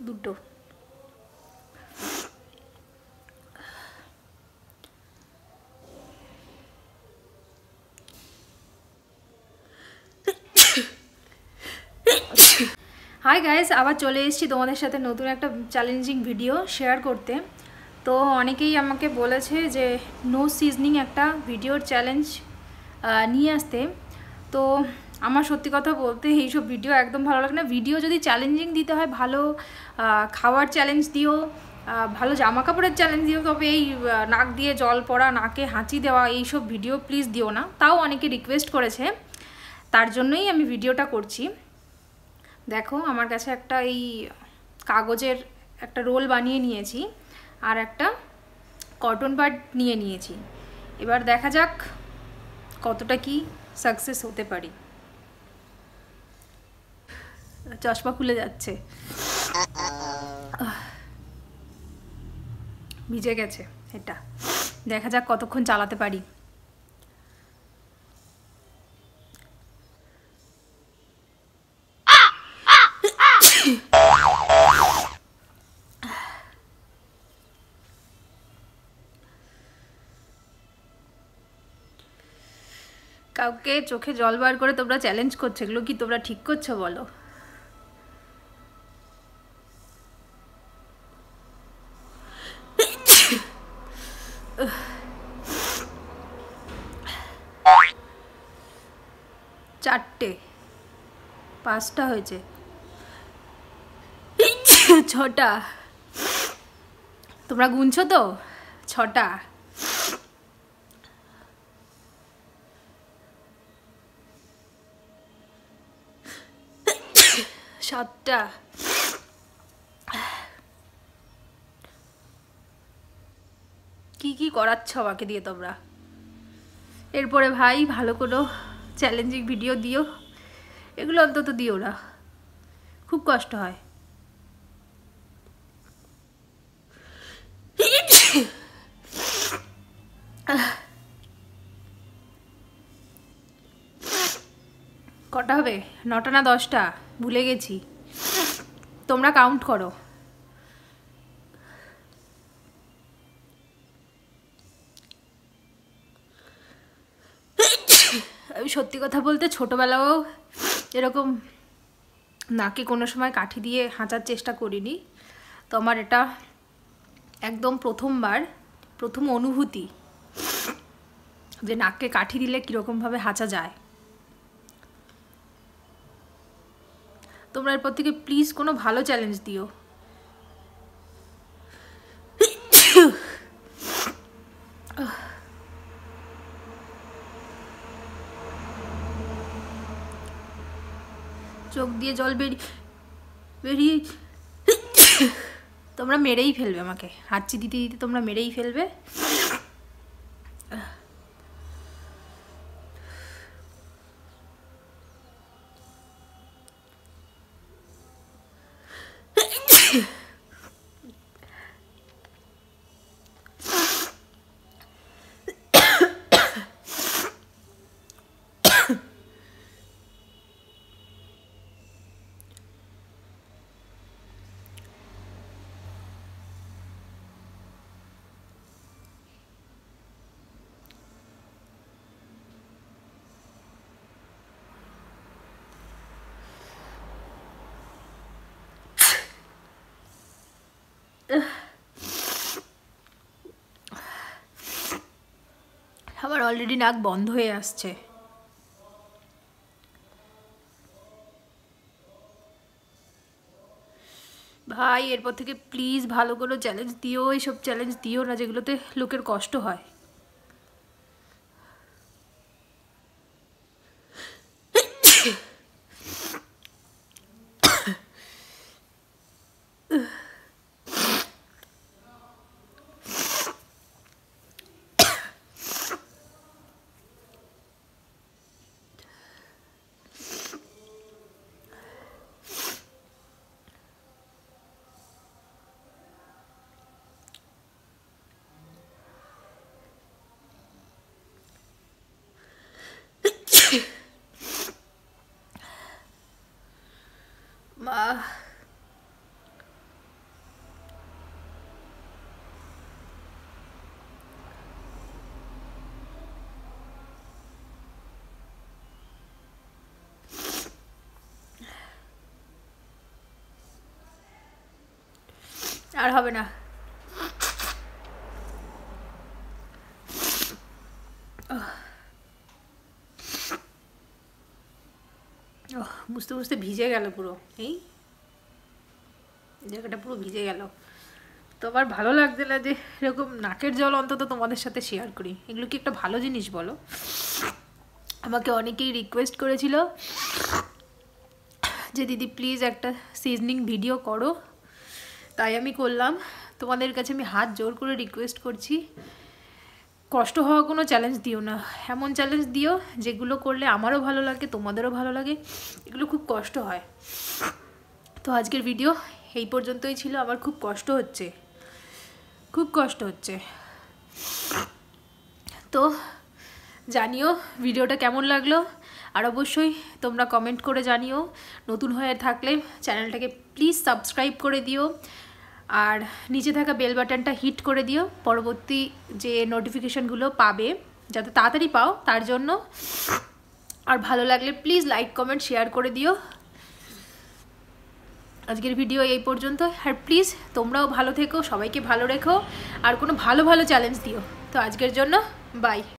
দুটো। Hi guys, আবার চলে এসেছি তোমাদের সাথে নতুন একটা চ্যালেঞ্জিং ভিডিও শেয়ার করতে। তো অনেকেই আমাকে বলেছে যে নো সিজনিং একটা ভিডিওর চ্যালেঞ্জ নিয়ে আসতে। তো আমার সত্যি কথা বলতে এইসব ভিডিও একদম ভালো লাগে না। ভিডিও যদি চ্যালেঞ্জিং দিতে হয়, ভালো খাওয়ার চ্যালেঞ্জ দিও, ভালো জামা কাপড়ের চ্যালেঞ্জ দিও, তবে এই নাক দিয়ে জল পড়া, নাকে হাঁচি দেওয়া এইসব ভিডিও প্লিজ দিও না। তাও অনেকে রিকোয়েস্ট করেছে, তার জন্যই আমি ভিডিওটা করছি। দেখো, আমার কাছে একটা এই কাগজের একটা রোল বানিয়ে নিয়েছি আর একটা কটন বাড নিয়ে নিয়েছি। এবার দেখা যাক কতটা কি সাকসেস হতে পারি। চশমা খুলে যাচ্ছে, ভিজে গেছে। এটা দেখা যাক কতক্ষণ চালাতে পারি। কাউকে চোখে জল বার করে তোমরা চ্যালেঞ্জ করছো, এগুলো কি তোমরা ঠিক করছো বলো? চারটে, পাঁচটা হয়েছে, ছটা। তোমরা গুনছো তো? ছটা, সাতটা, কি কি করাচ্ছ আমাকে দিয়ে তোমরা? এরপরে ভাই ভালো কোনো চ্যালেঞ্জিং ভিডিও দিও, এগুলো অন্তত দিও না, খুব কষ্ট হয়। কটা হবে? 9টা না 10টা ভুলে গেছি, তোমরা কাউন্ট করো। আমি সত্যি কথা বলতে ছোটোবেলাও এরকম নাকে কোনো সময় কাঠি দিয়ে হাঁচার চেষ্টা করিনি। তো আমার এটা একদম প্রথম অনুভূতি যে নাকে কাঠি দিলে কীরকমভাবে হাঁচা যায়। তোমরা এরপর থেকে প্লিজ কোনো ভালো চ্যালেঞ্জ দিও। চোখ দিয়ে জল বেরিয়ে তোমরা মেরেই ফেলবে আমাকে, হাঁচি দিতে দিতে তোমরা মেরেই ফেলবে। আমার অলরেডি নাক বন্ধ হয়ে আসছে। ভাই এরপর থেকে প্লিজ ভালো করে চ্যালেঞ্জ দিও, এইসব চ্যালেঞ্জ দিও না যেগুলোতে লোকের কষ্ট হয়। আর হবে না। বুঝতে বুঝতে ভিজে গেল পুরো, এই জায়গাটা পুরো ভিজে গেল। তো আমার ভালো লাগছে না যে এরকম নাকের জল অন্তত তোমাদের সাথে শেয়ার করি। এগুলো কি একটা ভালো জিনিস বলো? আমাকে অনেকেই রিকোয়েস্ট করেছিল যে দিদি প্লিজ একটা সিজনিং ভিডিও করো, তাই আমি করলাম। তোমাদের কাছে আমি হাত জোর করে রিকোয়েস্ট করছি, কষ্ট হওয়া কোনো চ্যালেঞ্জ দিও না। এমন চ্যালেঞ্জ দিও যেগুলো করলে আমারও ভালো লাগে, তোমাদেরও ভালো লাগে। এগুলো খুব কষ্ট হয়। তো আজকের ভিডিও এই পর্যন্তই ছিল। আমার খুব কষ্ট হচ্ছে, খুব কষ্ট হচ্ছে। তো জানিও ভিডিওটা কেমন লাগলো, আর অবশ্যই তোমরা কমেন্ট করে জানিও। নতুন হয়ে থাকলে চ্যানেলটাকে প্লিজ সাবস্ক্রাইব করে দিও, আর নিচে থাকা বেল বাটনটা হিট করে দিও, পরবর্তী যে নোটিফিকেশানগুলো পাবে যাতে তাড়াতাড়ি পাও তার জন্য। আর ভালো লাগলে প্লিজ লাইক কমেন্ট শেয়ার করে দিও। আজকের ভিডিও এই পর্যন্ত। আর প্লিজ তোমরাও ভালো থেকো, সবাইকে ভালো রেখো, আর কোনো ভালো ভালো চ্যালেঞ্জ দিও। তো আজকের জন্য বাই।